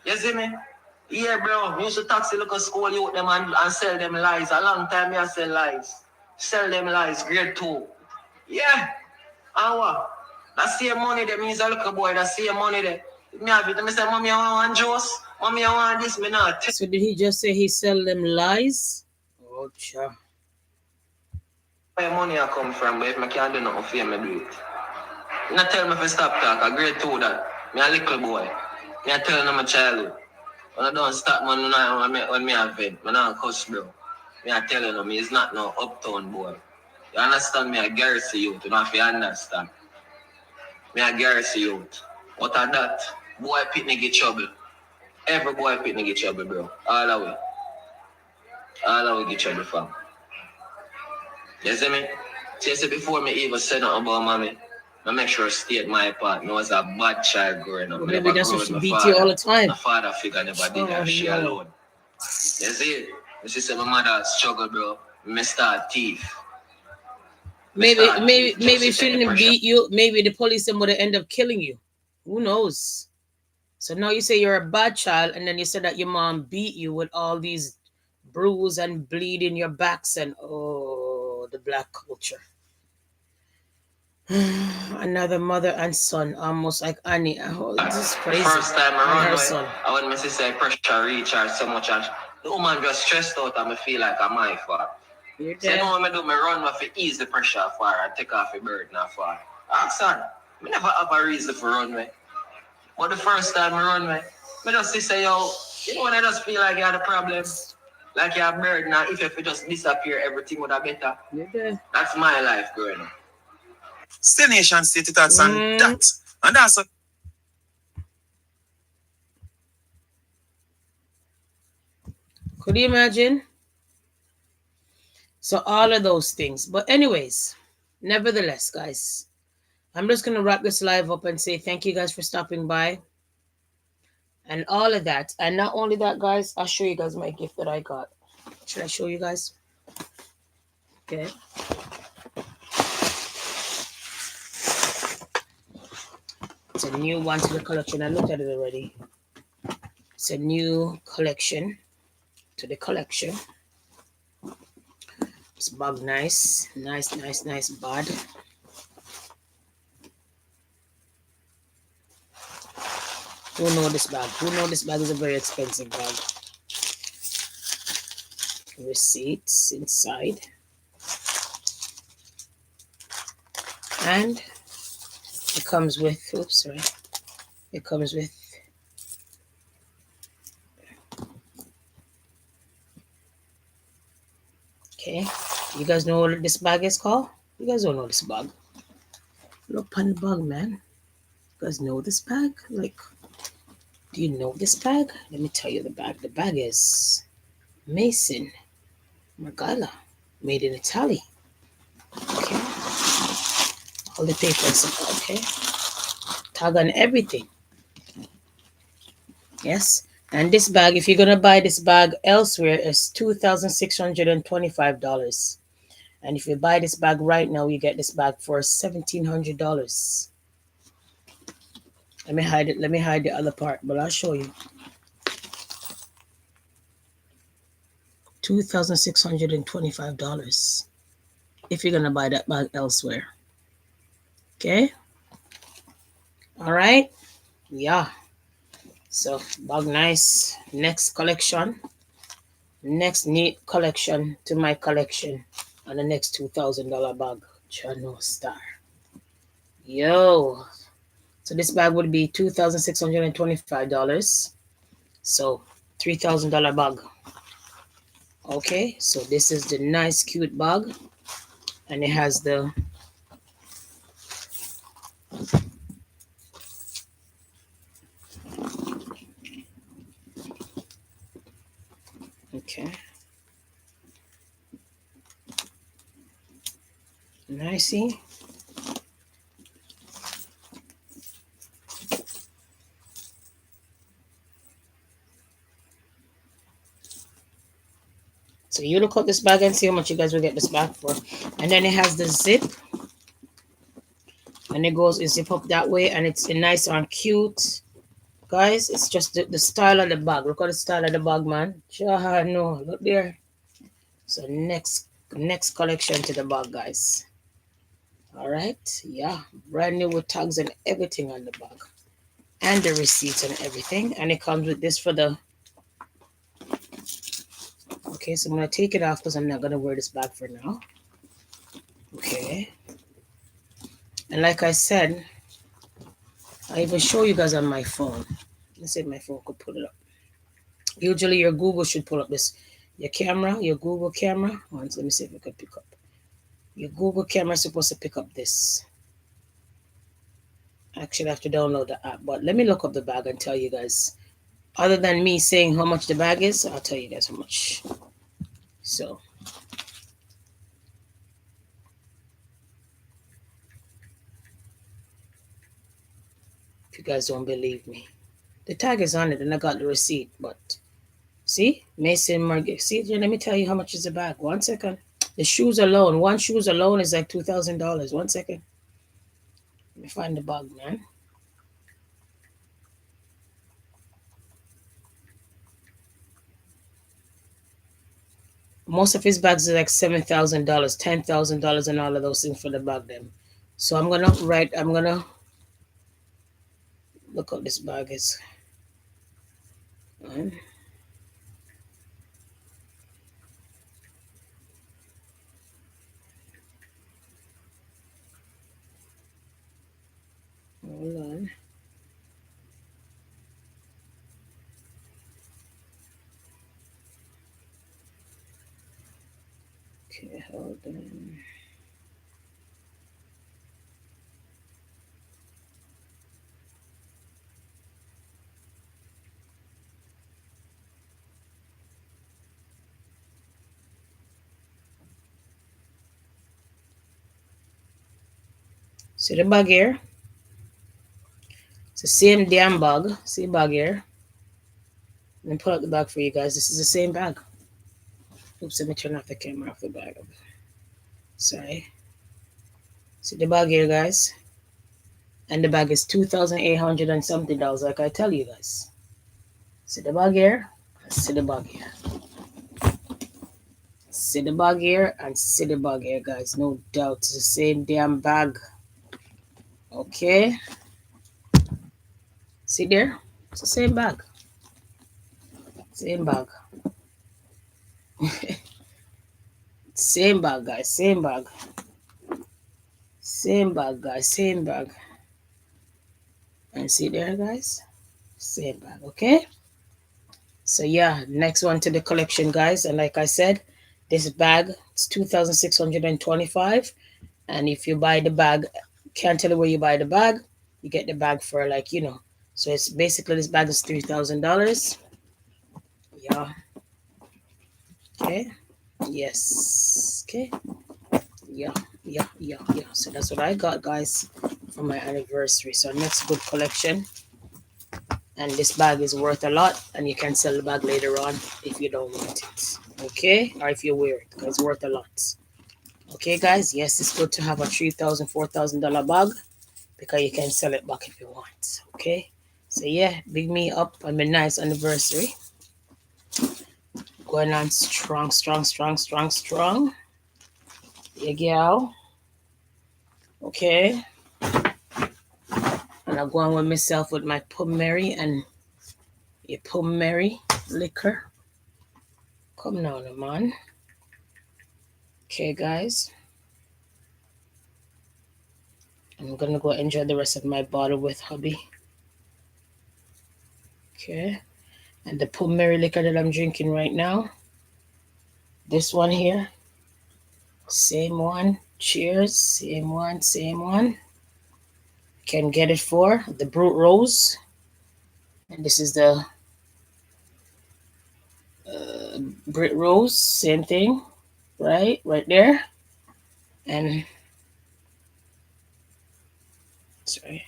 You see me? Yeah, bro. Me used to taxi look at school youth them and sell them lies. A long time me I sell lies. Sell them lies. Grade 2. Yeah. And what? That same money there means a little boy. That same money there. Me have it. Me say, mommy, I want juice. Mommy, I want this. Me not. So did he just say he sell them lies? Oh, cha. Where money I come from, but if I can't do nothing for you, I do it. You not tell me if I stop talk. I grade 2 that. Me a little boy. Me I tell them my childhood. When I don't stop, man, when me have it, I don't cuss, bro. Me I tell them, me is not no uptown boy. You understand me? I garrison youth. You don't have to understand. Me a garrison youth. What are that? Boy pitney get trouble. Every boy pitney get trouble, bro. All the way. All the way get trouble from. You see me? See, before me even say nothing about mommy, I make sure I state my part. I was a bad child growing up. Well, maybe that's what she beat you all the time. My father figure never did that. She alone. You see? She said my mother struggle, bro. Me start thief. Maybe if she didn't beat you, maybe the police would have ended up killing you. Who knows? So now you say you're a bad child, and then you said that your mom beat you with all these bruise and bleed in your backs, and oh, the black culture. Another mother and son, almost like Annie. Oh, this is crazy. First time I run her away, son. I want my sister pressure recharge so much, and the woman just stressed out, and I feel like I'm my fault. You're so you know what I do? I run off to ease the pressure for her and take off the burden of her. Ask her. I never have a reason for run me. But the first time I run me, I just say, yo, you know when I just feel like you had a problem? Like you have a burden, and if you just disappear, everything would have better. Yeah. That's my life growing up. Still nation state it as and that. And that's a Could you imagine? So all of those things. But anyways, nevertheless, guys, I'm just going to wrap this live up and say thank you guys for stopping by. And all of that. And not only that, guys, I'll show you guys my gift that I got. Should I show you guys? Okay. It's a new one to the collection. I looked at it already. It's a new collection to the collection. It's bag nice. Nice bag. Who know this bag? Who know this bag is a very expensive bag? Receipts inside. And it comes with, oops, sorry. It comes with okay. You guys know what this bag is called? You guys don't know this bag. Look on the bag, man. You guys know this bag? Like, do you know this bag? Let me tell you the bag. The bag is Mason Margalla, made in Italy. Okay. All the papers, okay. Tag on everything. Yes. And this bag, if you're going to buy this bag elsewhere, is $2,625. And if you buy this bag right now, you get this bag for $1,700. Let me hide it. Let me hide the other part, but I'll show you. $2,625 if you're going to buy that bag elsewhere. Okay? All right? Yeah. So, bag nice. Next collection. Next neat collection to my collection. And the next $2,000 bag. Channel Star. Yo. So this bag would be $2,625. So $3,000 bag. Okay, so this is the nice cute bag. And it has the okay. I see. So you look up this bag and see how much you guys will get this bag for. And then it has the zip. And it goes, it zip up that way. And it's nice and cute. Guys, it's just the style of the bag. Look at the style of the bag, man. Sure, no, look there. So next collection to the bag, guys. All right, yeah, brand new with tags and everything on the bag, and the receipts and everything. And it comes with this for the. Okay, so I'm gonna take it off because I'm not gonna wear this bag for now. Okay, and like I said, I even show you guys on my phone. Let's see if my phone could pull it up. Usually your Google should pull up this. Your camera, your Google camera. Once, let me see if it could pick up. Your Google camera is supposed to pick up this. Actually, I have to download the app, but let me look up the bag and tell you guys. Other than me saying how much the bag is, I'll tell you guys how much. So, if you guys don't believe me, the tag is on it and I got the receipt, but see, Mason Margaret. See, let me tell you how much is the bag. 1 second. The shoes alone, one shoes alone is like $2,000. 1 second. Let me find the bag, man. Most of his bags are like $7,000, $10,000, and all of those things for the bag them. So I'm gonna write. I'm gonna look up this bag is. Hold on. Okay, hold on. See the bag here? It's the same damn bag. See the bag here? Let me pull out the bag for you guys. This is the same bag. Oops, let me turn off the camera off the bag. Sorry. See the bag here, guys? And the bag is 2,800 and something dollars, like I tell you guys. See the bag here? See the bag here. See the bag here and see the bag here, guys. No doubt. It's the same damn bag. Okay. See there? It's the same bag. Same bag. Same bag, guys. Same bag. Same bag, guys. Same bag. And see there, guys? Same bag, okay? So yeah, next one to the collection, guys. And like I said, this bag it's 2,625. And if you buy the bag, can't tell you where you buy the bag, you get the bag for like, So it's basically this bag is $3,000. Yeah. Okay. Yes. Okay. Yeah. Yeah. Yeah. Yeah. So that's what I got, guys, for my anniversary. So next good collection. And this bag is worth a lot, and you can sell the bag later on if you don't want it, okay, or if you wear it, because it's worth a lot. Okay, guys, yes, it's good to have a $3,000 $4,000 bag because you can sell it back if you want. Okay, so yeah, big me up on my nice anniversary, going on strong, strong, strong, strong, strong. Yeah, gal. Okay, and I'm going with myself with my Mary and your Mary liquor. Come now, man. Okay, guys. I'm gonna go enjoy the rest of my bottle with hubby. Okay. And the Mary liquor that I'm drinking right now. This one here. Same one. Cheers. Same one. Same one. Can get it for the Brute Rose. And this is the Brit Rose. Same thing. Right there. And Sorry.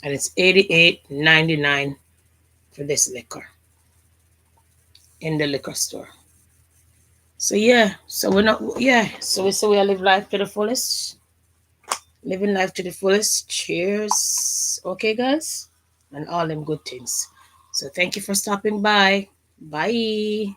And it's $88.99 for this liquor in the liquor store. So yeah, so we're not so we say we live life to the fullest. Living life to the fullest. Cheers. Okay, guys? And all them good things. So thank you for stopping by. Bye.